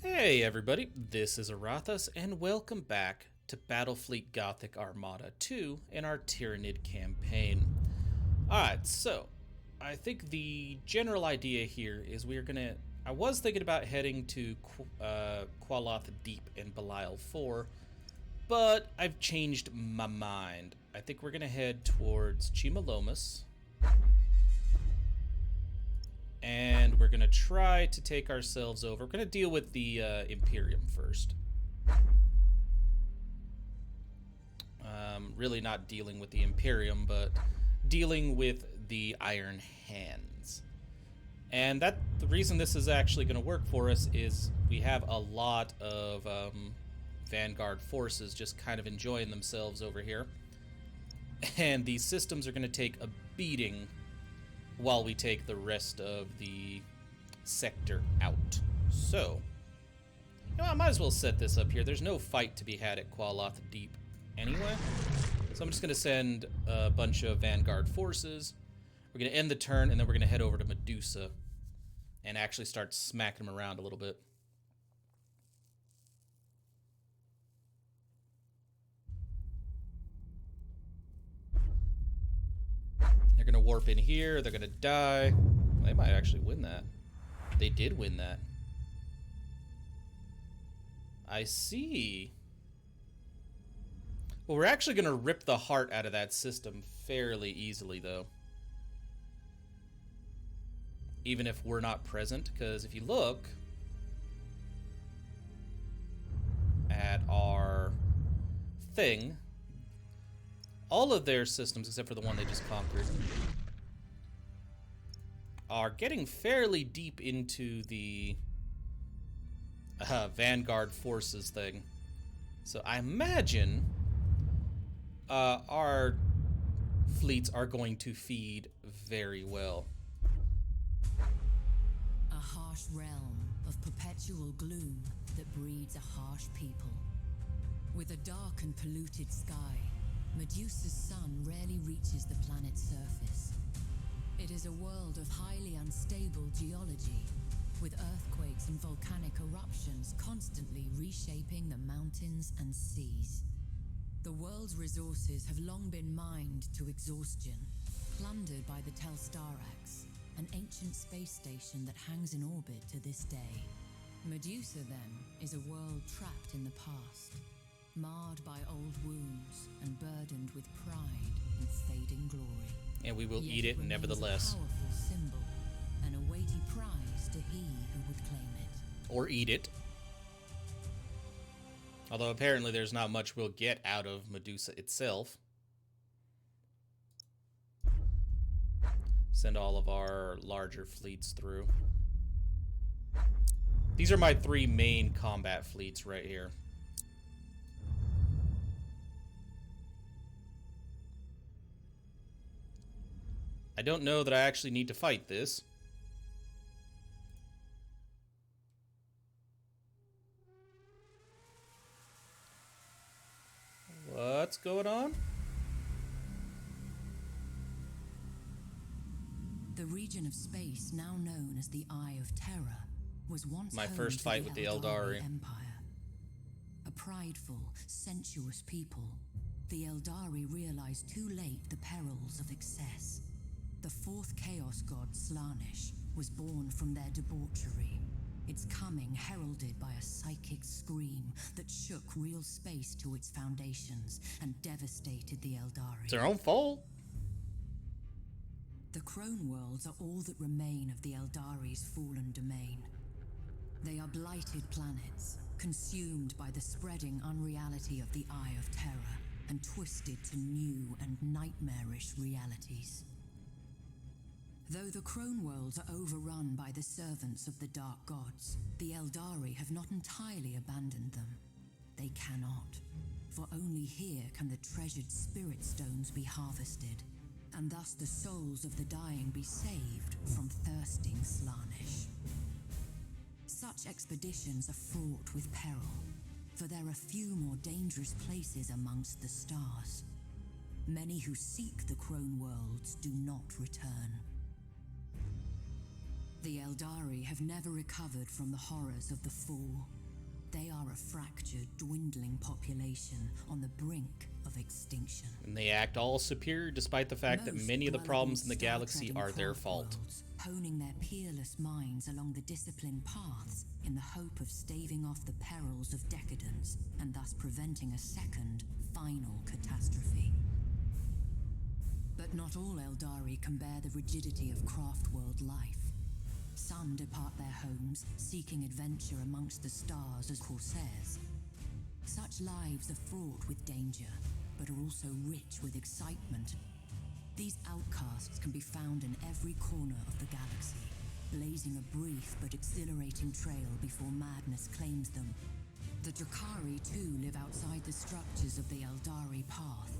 Hey everybody, this is Aurathas, and welcome back to Battlefleet Gothic Armada 2 in our Tyranid Campaign. Alright, so, I think the general idea here is I was thinking about heading to Qualoth Deep in Belial 4, but I've changed my mind. I think we're gonna head towards Chimalomus, and we're going to try to take ourselves over. We're going to deal with the Imperium first. Really not dealing with the Imperium, but dealing with the Iron Hands. And the reason this is actually going to work for us is we have a lot of Vanguard forces just kind of enjoying themselves over here. And these systems are going to take a beating while we take the rest of the sector out. So, I might as well set this up here. There's no fight to be had at Qualoth Deep anyway. So I'm just going to send a bunch of Vanguard forces. We're going to end the turn, and then we're going to head over to Medusa and actually start smacking them around a little bit. They're going to warp in here. They're going to die. They might actually win that. They did win that. I see. Well, we're actually going to rip the heart out of that system fairly easily, though. Even if we're not present, because if you look at our thing, all of their systems, except for the one they just conquered, are getting fairly deep into the Vanguard forces thing. So I imagine our fleets are going to feed very well. A harsh realm of perpetual gloom that breeds a harsh people. With a dark and polluted sky, Medusa's sun rarely reaches the planet's surface. It is a world of highly unstable geology, with earthquakes and volcanic eruptions constantly reshaping the mountains and seas. The world's resources have long been mined to exhaustion, plundered by the Telstarax, an ancient space station that hangs in orbit to this day. Medusa, then, is a world trapped in the past, marred by old wounds and burdened with pride and fading glory. And we will Yet eat it nevertheless. A powerful symbol, and a weighty prize to he who would claim it. Or eat it. Although apparently there's not much we'll get out of Medusa itself. Send all of our larger fleets through. These are my three main combat fleets right here. I don't know that I actually need to fight this. What's going on? The region of space now known as the Eye of Terror was once my home first to fight with the Eldari Empire. A prideful, sensuous people, the Eldari realized too late the perils of excess. The fourth Chaos god, Slaanesh, was born from their debauchery, its coming heralded by a psychic scream that shook real space to its foundations and devastated the Eldari. It's their own fault. The Crone Worlds are all that remain of the Eldari's fallen domain. They are blighted planets, consumed by the spreading unreality of the Eye of Terror and twisted to new and nightmarish realities. Though the Crone Worlds are overrun by the servants of the Dark Gods, the Eldari have not entirely abandoned them. They cannot, for only here can the treasured spirit stones be harvested, and thus the souls of the dying be saved from thirsting Slaanesh. Such expeditions are fraught with peril, for there are few more dangerous places amongst the stars. Many who seek the Crone Worlds do not return. The Eldari have never recovered from the horrors of the Fall. They are a fractured, dwindling population on the brink of extinction. And they act all superior despite the fact that many of the problems in the galaxy are their fault. Worlds, honing their peerless minds along the disciplined paths in the hope of staving off the perils of decadence and thus preventing a second, final catastrophe. But not all Eldari can bear the rigidity of craft world life. Some depart their homes, seeking adventure amongst the stars as corsairs. Such lives are fraught with danger, but are also rich with excitement. These outcasts can be found in every corner of the galaxy, blazing a brief but exhilarating trail before madness claims them. The Drakari, too, live outside the structures of the Eldari path.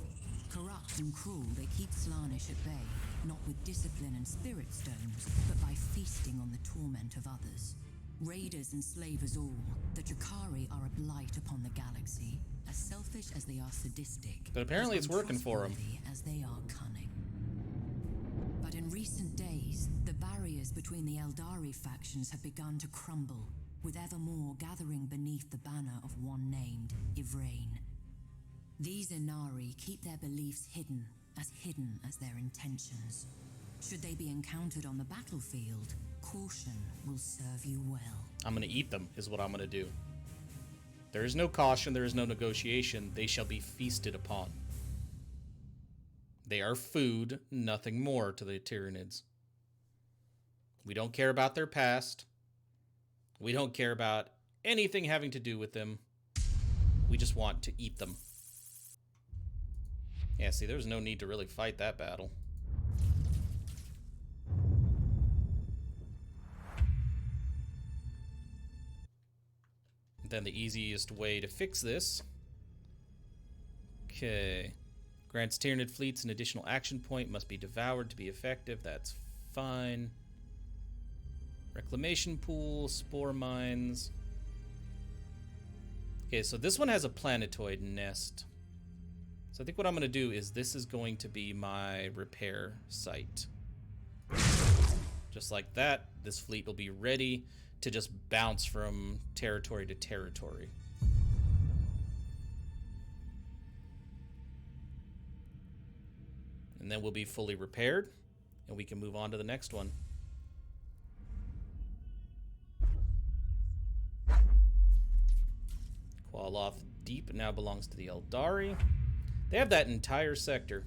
Corrupt and cruel, they keep Slaanesh at bay, not with discipline and spirit stones, but by feasting on the torment of others. Raiders and slavers all, the Drakari are a blight upon the galaxy, as selfish as they are sadistic. But apparently it's working for them. As they are cunning. But in recent days, the barriers between the Eldari factions have begun to crumble, with ever more gathering beneath the banner of one named Ivrain. These Inari keep their beliefs hidden as their intentions. Should they be encountered on the battlefield, caution will serve you well. I'm gonna eat them, is what I'm gonna do. There is no caution, there is no negotiation. They shall be feasted upon. They are food, nothing more to the Tyranids. We don't care about their past. We don't care about anything having to do with them. We just want to eat them. Yeah, see, there's no need to really fight that battle. Then the easiest way to fix this. Okay. Grants Tyranid fleets an additional action point. Must be devoured to be effective. That's fine. Reclamation pool, spore mines. Okay, so this one has a planetoid nest. So I think what I'm going to do is this is going to be my repair site. Just like that, this fleet will be ready to just bounce from territory to territory. And then we'll be fully repaired, and we can move on to the next one. Qualoth Deep now belongs to the Eldari. They have that entire sector,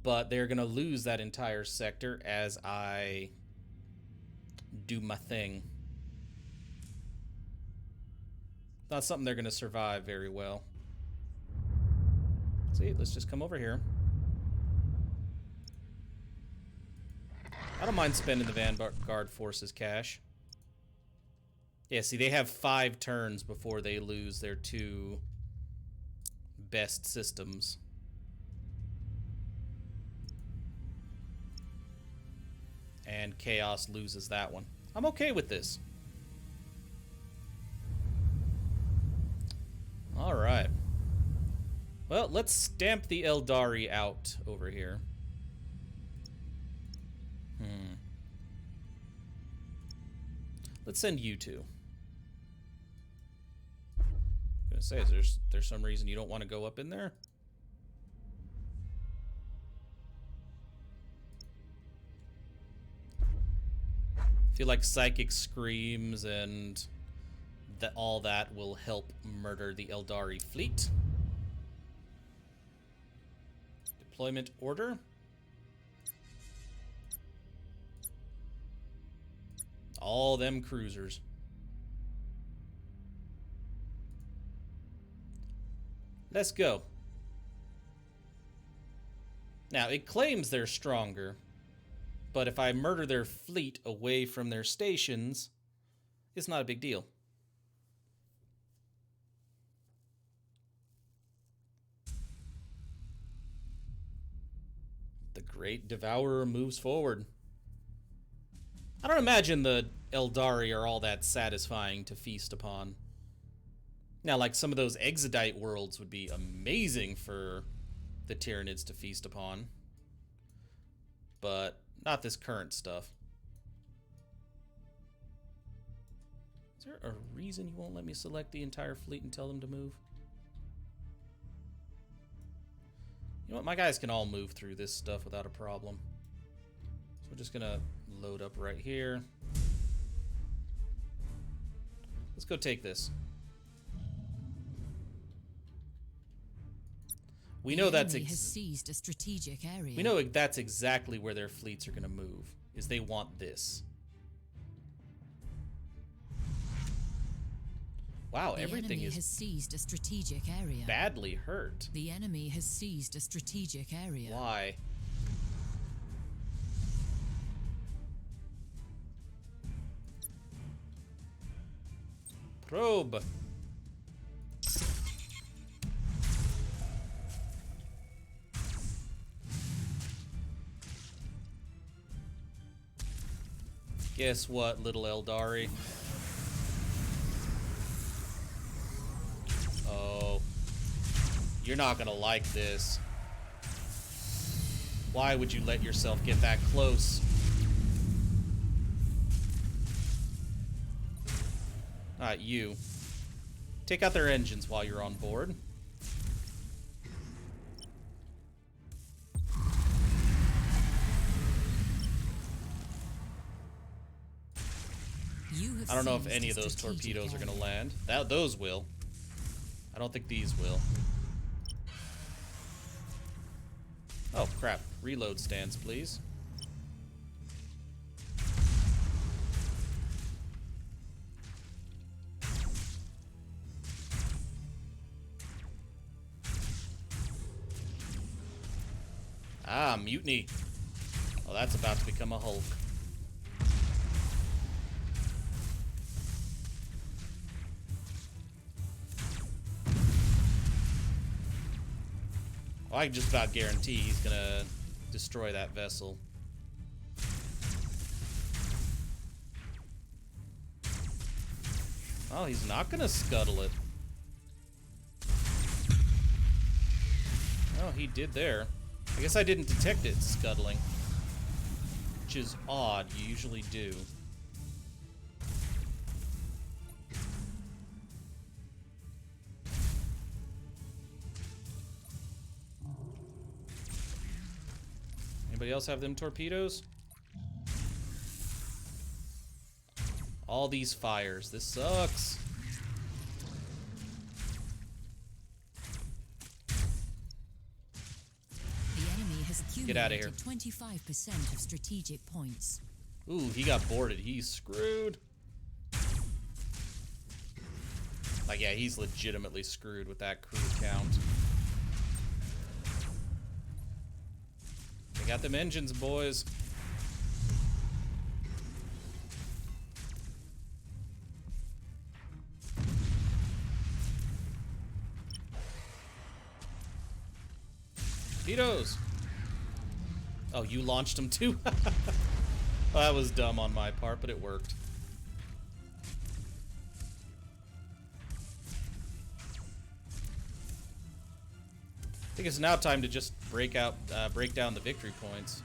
but they're going to lose that entire sector as I do my thing. Not something they're going to survive very well. See, let's just come over here. I don't mind spending the Vanguard Forces cash. Yeah, see, they have 5 turns before they lose their 2 best systems. And Chaos loses that one. I'm okay with this. Alright. Well, let's stamp the Eldari out over here. Let's send you two. I'm gonna say, is there's some reason you don't want to go up in there? I feel like psychic screams and all that will help murder the Eldari fleet. Deployment order. All them cruisers. Let's go. Now, it claims they're stronger, but if I murder their fleet away from their stations, it's not a big deal. The Great Devourer moves forward. I don't imagine the Eldari are all that satisfying to feast upon. Now, like, some of those Exodite worlds would be amazing for the Tyranids to feast upon. But not this current stuff. there a reason you won't let me select the entire fleet and tell them to move? You know what? My guys can all move through this stuff without a problem. So we're just gonna load up right here. Let's go take this. We know that's has seized a strategic area. we know that's exactly where their fleets are gonna move. Is they want this. Wow, everything has seized a strategic area. badly hurt. The enemy has seized a strategic area. Why? Probe. Guess what, little Eldari? Oh. You're not gonna like this. Why would you let yourself get that close? Alright, you. Take out their engines while you're on board. I don't know if any of those torpedoes are going to land. Those will. I don't think these will. Oh, crap. Reload stands, please. Ah, mutiny. Oh, that's about to become a Hulk. Well, I can just about guarantee he's gonna destroy that vessel. Oh, he's not gonna scuttle it. Oh, he did there. I guess I didn't detect it scuttling. Which is odd, you usually do. Anybody else have them torpedoes? All these fires. This sucks. Get out of here. 25% of strategic points. Ooh, he got boarded. He's screwed. Like, yeah, he's legitimately screwed with that crew count. They got them engines, boys. Torpedoes! Oh, you launched them too? Well, that was dumb on my part, but it worked. I think it's now time to just break down the victory points.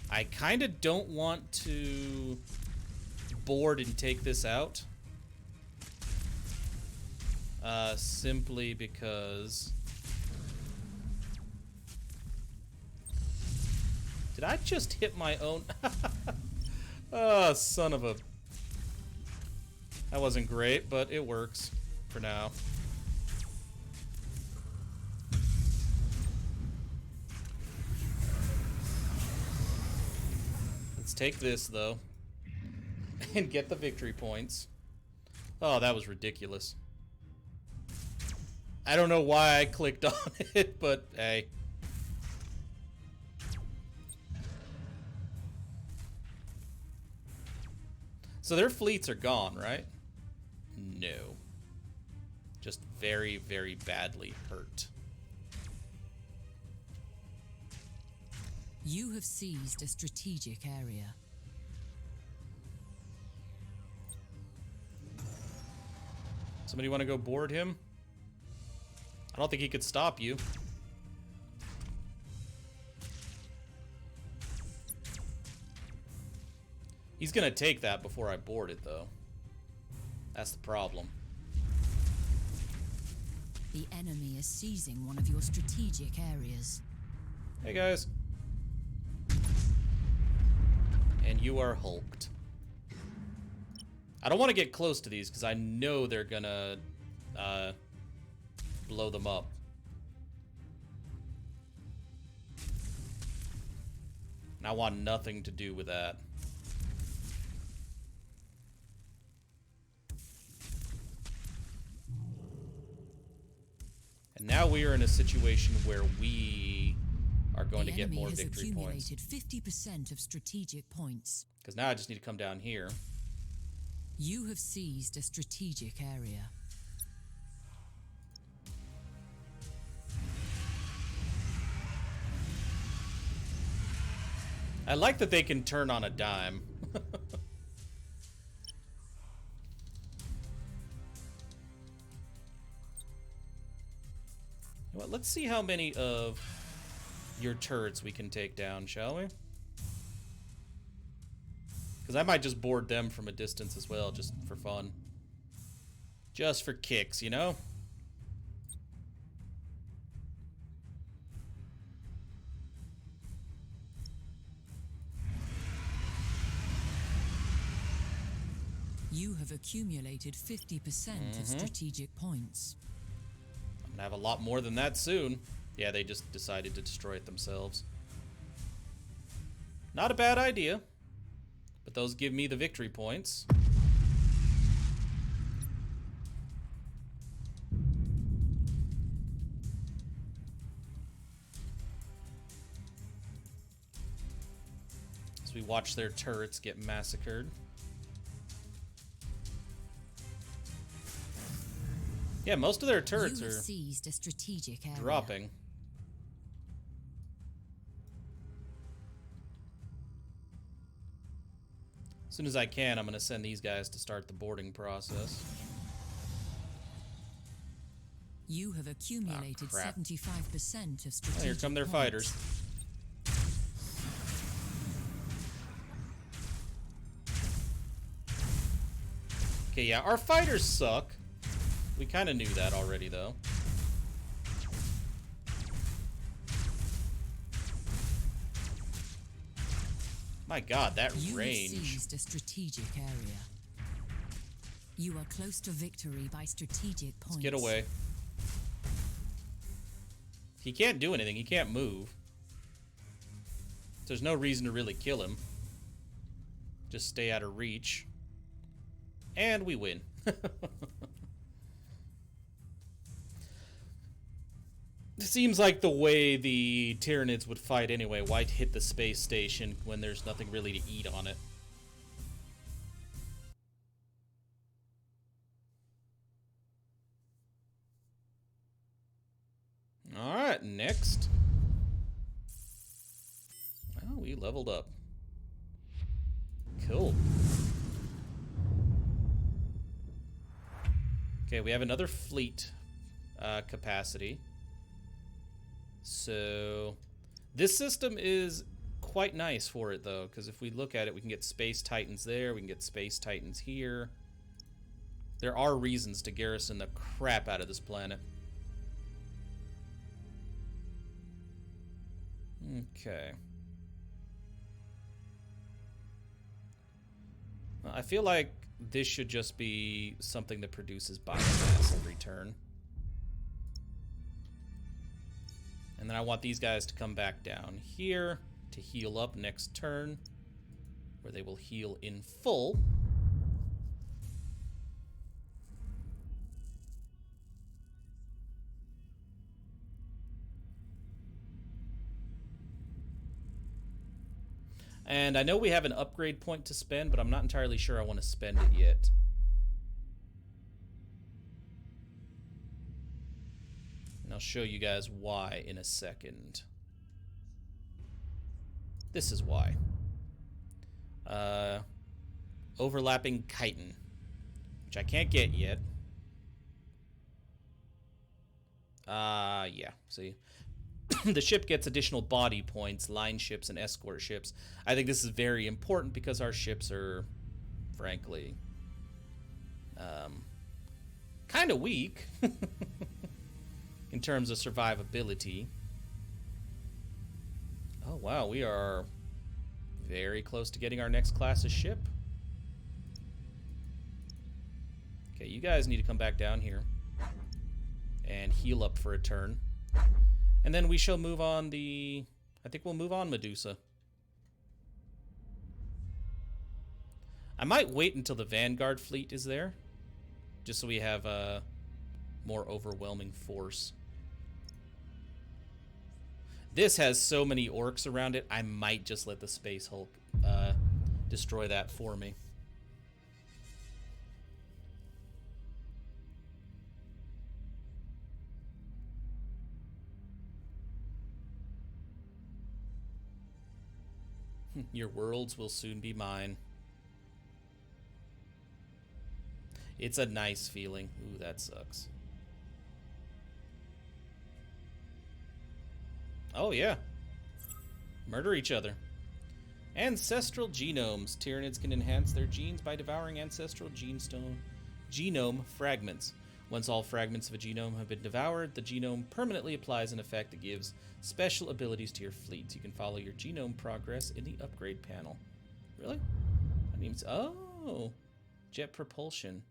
I kind of don't want to board and take this out. Simply because... Did I just hit my own? Oh, son of a... That wasn't great, but it works for now. Let's take this, though, and get the victory points. Oh, that was ridiculous. I don't know why I clicked on it, but hey. So their fleets are gone, right? No. Just very, very badly hurt. You have seized a strategic area. Somebody want to go board him? I don't think he could stop you. He's gonna take that before I board it, though. That's the problem. The enemy is seizing one of your strategic areas. Hey, guys. And you are hulked. I don't want to get close to these because I know they're gonna blow them up. And I want nothing to do with that. And now we are in a situation where we are going to get more victory points. The enemy has accumulated 50% of strategic points. Because now I just need to come down here. You have seized a strategic area. I like that they can turn on a dime. Well, let's see how many of your turrets we can take down, shall we? Because I might just board them from a distance as well, just for fun. Just for kicks, you know? You have accumulated 50% of strategic points. I'm gonna have a lot more than that soon. Yeah, they just decided to destroy it themselves. Not a bad idea. But those give me the victory points. As we watch their turrets get massacred. Yeah, most of their turrets are seized a strategic area. dropping. As soon as I can, I'm going to send these guys to start the boarding process. You have accumulated 75% of strategic Here come their points. fighters. Okay, yeah, our fighters suck. We kind of knew that already, though. My God, that range. You seized a strategic area. You are close to victory by strategic points. Let's get away. He can't do anything. He can't move. There's no reason to really kill him. Just stay out of reach. And we win. It seems like the way the Tyranids would fight anyway. Why hit the space station when there's nothing really to eat on it? Alright, next. Well, we leveled up. Cool. Okay, we have another fleet capacity. So, this system is quite nice for it, though, because if we look at it, we can get Space Titans there, we can get Space Titans here. There are reasons to garrison the crap out of this planet. Okay. Well, I feel like this should just be something that produces biomass every turn. And then I want these guys to come back down here to heal up next turn, where they will heal in full. And I know we have an upgrade point to spend, but I'm not entirely sure I want to spend it yet. And I'll show you guys why in a second. This is why. Overlapping chitin, which I can't get yet. Yeah, see. the ship gets additional body points, line ships and escort ships. I think this is very important because our ships are, frankly, kind of weak in terms of survivability. Oh, wow, we are very close to getting our next class of ship. Okay, you guys need to come back down here and heal up for a turn. And then we shall move on I think we'll move on Medusa. I might wait until the Vanguard fleet is there, just so we have a more overwhelming force. This has so many orcs around it, I might just let the Space Hulk destroy that for me. Your worlds will soon be mine. It's a nice feeling. Ooh, that sucks. Oh, yeah. Murder each other. Ancestral genomes. Tyranids can enhance their genes by devouring ancestral genome fragments. Once all fragments of a genome have been devoured, the genome permanently applies an effect that gives special abilities to your fleets. You can follow your genome progress in the upgrade panel. Really? That means... Oh! Jet propulsion.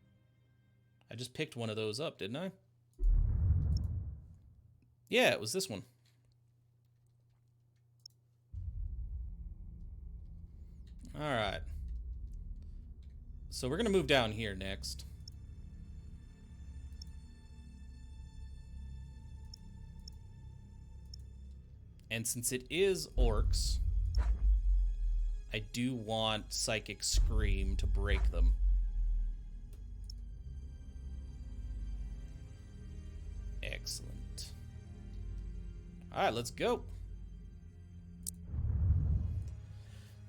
I just picked one of those up, didn't I? Yeah, it was this one. Alright. So we're going to move down here next. And since it is orcs, I do want Psychic Scream to break them. Excellent. Alright, let's go.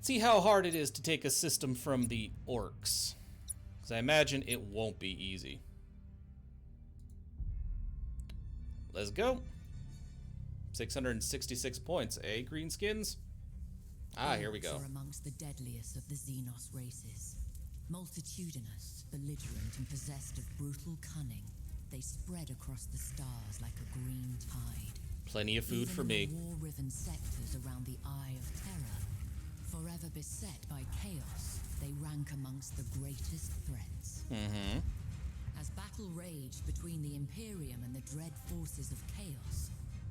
See how hard it is to take a system from the orcs. Because I imagine it won't be easy. Let's go. 666 points, eh, greenskins? Ah, here we go. Orcs are amongst the deadliest of the Xenos races. Multitudinous, belligerent, and possessed of brutal cunning, they spread across the stars like a green tide. Plenty of food for me. In the war-riven sectors around the Eye of Terror, forever beset by chaos, they rank amongst the greatest threats. Mm-hmm. As battle raged between the Imperium and the dread forces of chaos,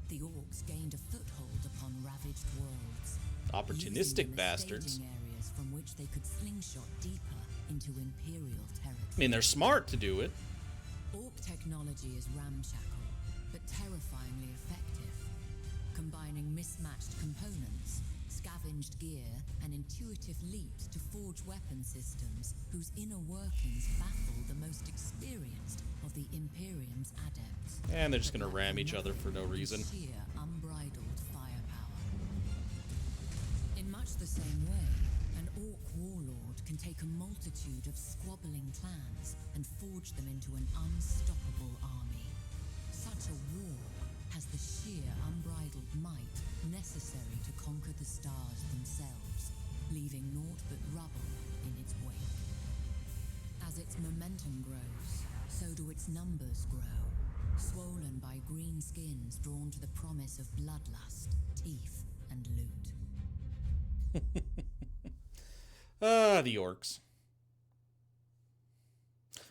the orcs gained a foothold upon ravaged worlds. Opportunistic bastards. Staging areas from which they could slingshot deeper into Imperial territory. I mean, they're smart to do it. Orc technology is ramshackle, but terrifyingly effective, combining mismatched components, scavenged gear, and intuitive leaps to forge weapon systems whose inner workings baffle the most experienced of the Imperium's adepts. And they're just gonna ram each other for no reason. Sheer unbridled firepower. In much the same way, an orc warlord can take a multitude of squabbling clans and forge them into an unstoppable army. Such a war has the sheer unbridled might necessary to conquer the stars themselves, leaving naught but rubble in its wake. As its momentum grows, so do its numbers grow, swollen by green skins drawn to the promise of bloodlust, teeth, and loot. The orcs.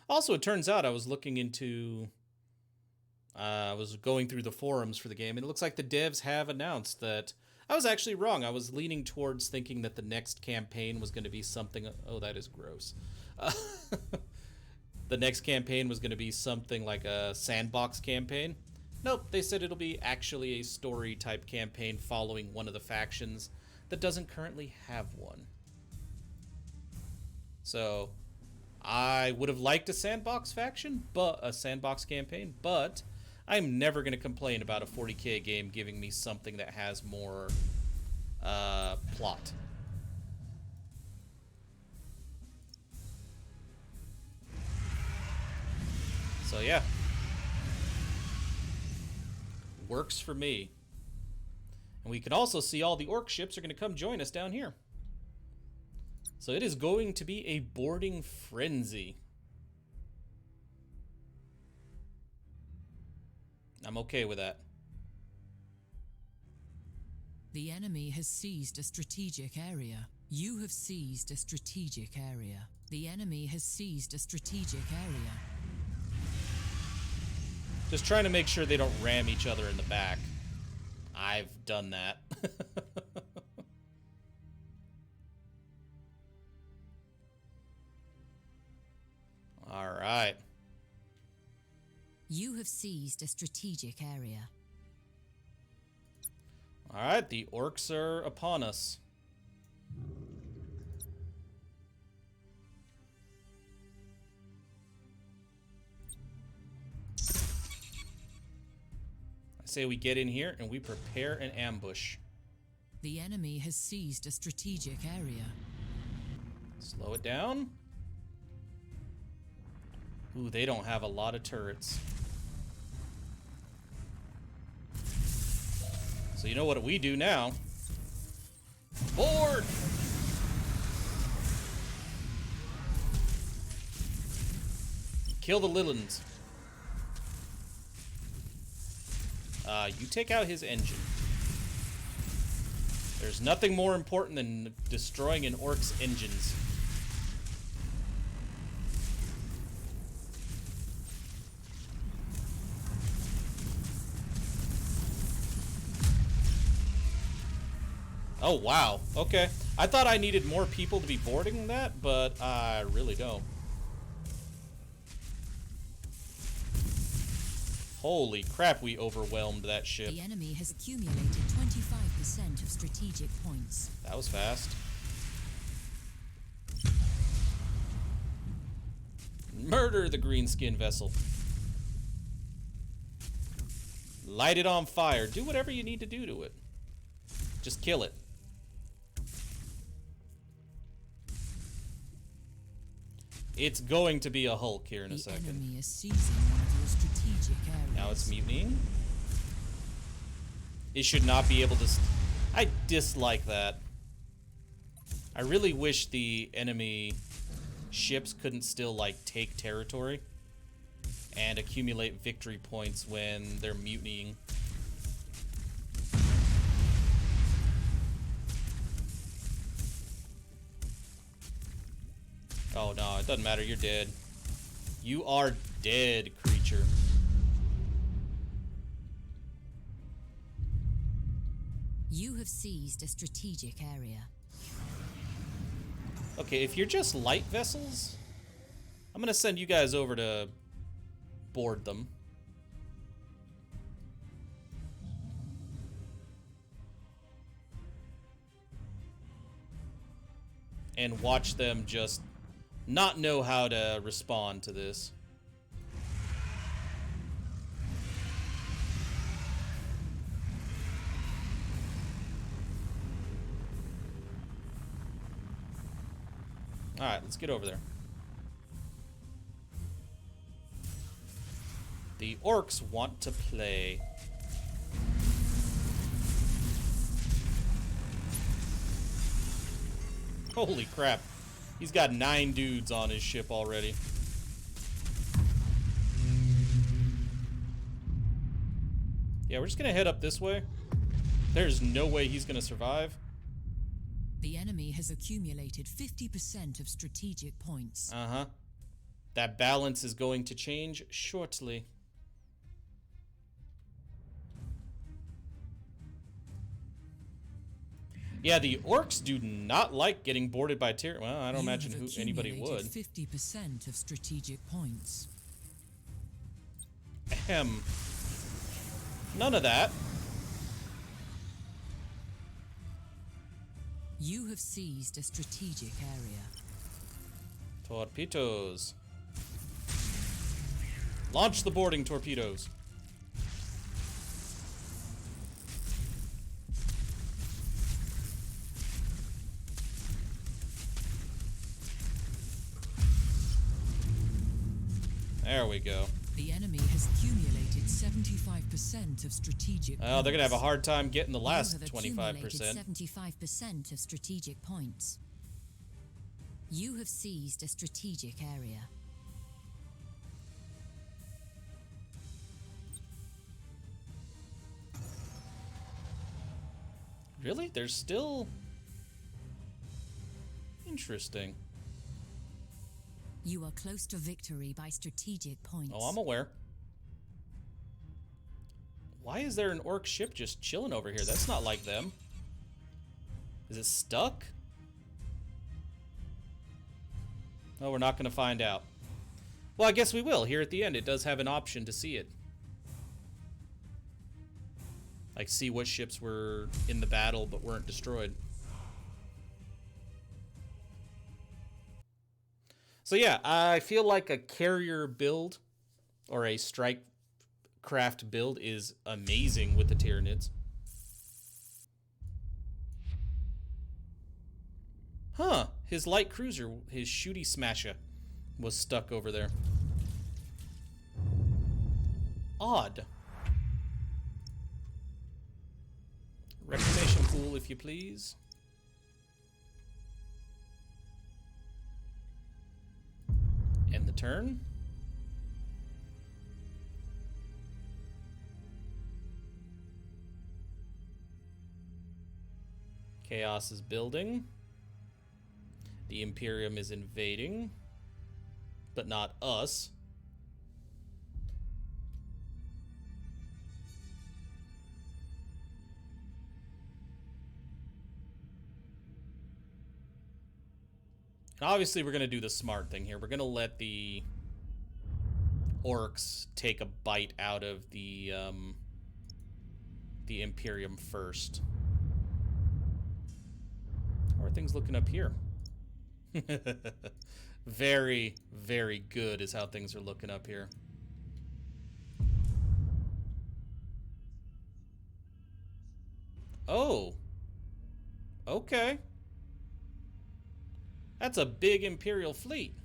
Also, it turns out I was looking into... I was going through the forums for the game, and it looks like the devs have announced that... I was actually wrong. I was leaning towards thinking that the next campaign was going to be something... Oh, that is gross. The next campaign was going to be something like a sandbox campaign. Nope, they said it'll be actually a story-type campaign following one of the factions that doesn't currently have one. So, I would have liked a sandbox faction, but a sandbox campaign, but I'm never going to complain about a 40k game giving me something that has more plot. So yeah, works for me. And we can also see all the orc ships are going to come join us down here. So it is going to be a boarding frenzy. I'm okay with that. The enemy has seized a strategic area. You have seized a strategic area. The enemy has seized a strategic area. Just trying to make sure they don't ram each other in the back. I've done that. All right. You have seized a strategic area. All right, the orcs are upon us. I say we get in here and we prepare an ambush. The enemy has seized a strategic area. Slow it down. Ooh, they don't have a lot of turrets. So you know what we do now? Board! Kill the Lillands. You take out his engine. There's nothing more important than destroying an orc's engines. Oh, wow. Okay. I thought I needed more people to be boarding that, but I really don't. Holy crap, we overwhelmed that ship. The enemy has accumulated 25% of strategic points. That was fast. Murder the greenskin vessel. Light it on fire. Do whatever you need to do to it. Just kill it. It's going to be a Hulk here in a second. The enemy is seizing one of your strategic areas. Now it's mutinying. It should not be able to... I dislike that. I really wish the enemy ships couldn't still, like, take territory and accumulate victory points when they're mutinying. Oh no, it doesn't matter, you're dead. You are dead, creature. You have seized a strategic area. Okay, if you're just light vessels, I'm gonna send you guys over to board them. And watch them just not know how to respond to this. Alright, let's get over there. The orcs want to play. Holy crap. He's got 9 dudes on his ship already. Yeah, we're just gonna head up this way. There's no way he's gonna survive. The enemy has accumulated 50% of strategic points. Uh-huh. That balance is going to change shortly. Yeah, the orcs do not like getting boarded by Tyr. Well, I don't imagine anybody would. 50% of strategic points. Ahem. None of that. You have seized a strategic area. Torpedoes. Launch the boarding torpedoes. There we go. The enemy has accumulated 75% of strategic Oh, they're gonna have a hard time getting the last You have 25%. accumulated 75% of strategic points. You have seized a strategic area. Really? There's still... Interesting. You are close to victory by strategic points. Oh, I'm aware. Why is there an orc ship just chilling over here? That's not like them. Is it stuck? Oh, we're not going to find out. Well, I guess we will. Here at the end, it does have an option to see it. Like, see what ships were in the battle but weren't destroyed. So yeah, I feel like a carrier build or a strike craft build is amazing with the Tyranids. Huh, his light cruiser, his shooty smasher, was stuck over there. Odd. Reclamation pool, if you please. End the turn. Chaos is building. The Imperium is invading, but not us. Obviously, we're going to do the smart thing here. We're going to let the orcs take a bite out of the Imperium first. How are things looking up here? Very, very good is how things are looking up here. Oh. Okay. That's a big Imperial fleet.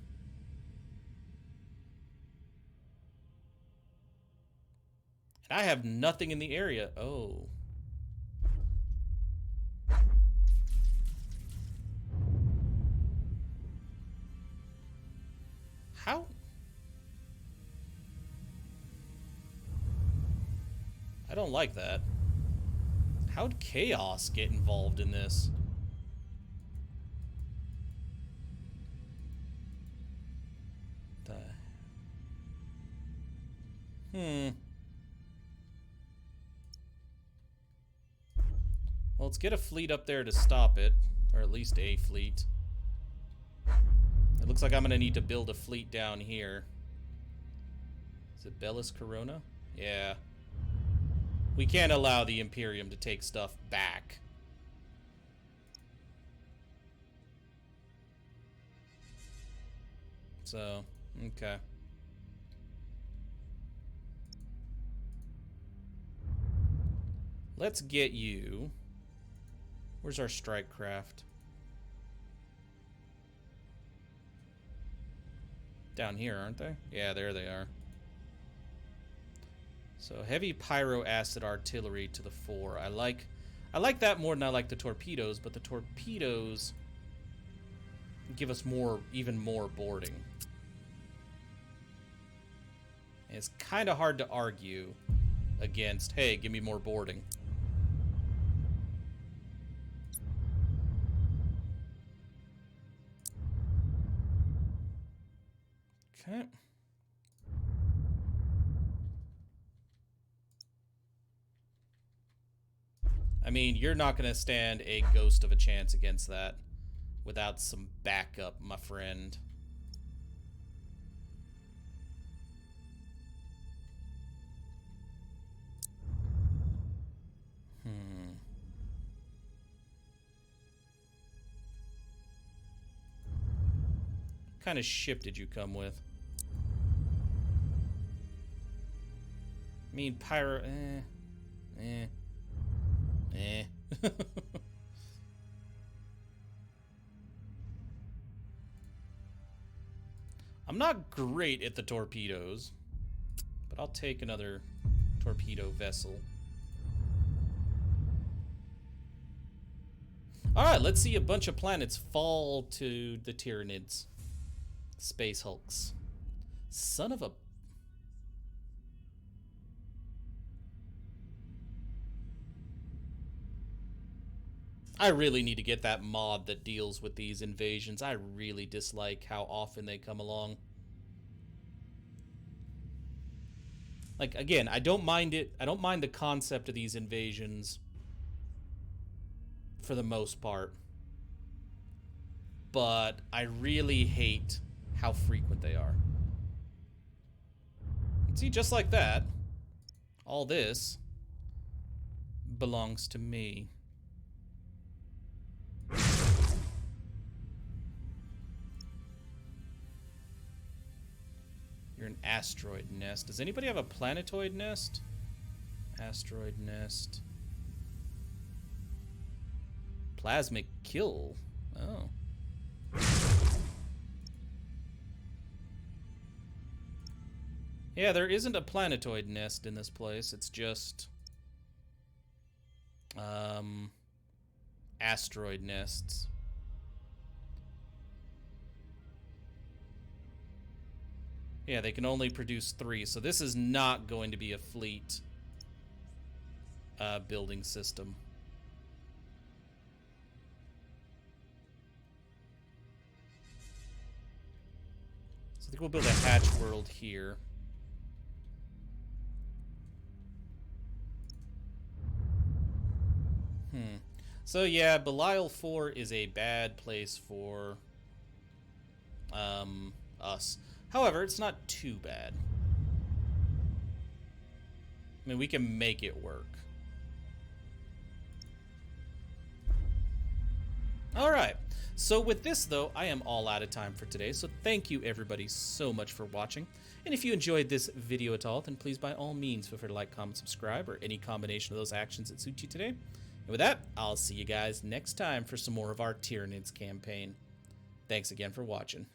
And I have nothing in the area. Oh. How? I don't like that. How'd Chaos get involved in this? Well, let's get a fleet up there to stop it. Or at least a fleet. It looks like I'm gonna need to build a fleet down here. Is it Bellis Corona? Yeah. We can't allow the Imperium to take stuff back. So, okay. Let's get you... Where's our strike craft? Down here, aren't they? Yeah, there they are. So, heavy pyro acid artillery to the fore. I like that more than I like the torpedoes, but the torpedoes give us even more boarding. And it's kind of hard to argue against, hey, give me more boarding. Okay. I mean, you're not going to stand a ghost of a chance against that without some backup, my friend. What kind of ship did you come with? I mean, pyro... I'm not great at the torpedoes. I'll take another torpedo vessel. Alright, let's see a bunch of planets fall to the Tyranids. Space Hulks. Son of a... I really need to get that mod that deals with these invasions. I really dislike how often they come along. Like, again, I don't mind it. I don't mind the concept of these invasions for the most part. But I really hate how frequent they are. See, just like that, all this belongs to me. You're an asteroid nest. Does anybody have a planetoid nest? Asteroid nest. Plasmic kill. Oh. Yeah, there isn't a planetoid nest in this place. It's just asteroid nests. Yeah, they can only produce 3, so this is not going to be a fleet building system. So I think we'll build a hatch world here. So yeah, Belial 4 is a bad place for us. However, it's not too bad. I mean, we can make it work. Alright, so with this though, I am all out of time for today, so thank you everybody so much for watching. And if you enjoyed this video at all, then please by all means feel free to like, comment, subscribe, or any combination of those actions that suit you today. And with that, I'll see you guys next time for some more of our Tyranids campaign. Thanks again for watching.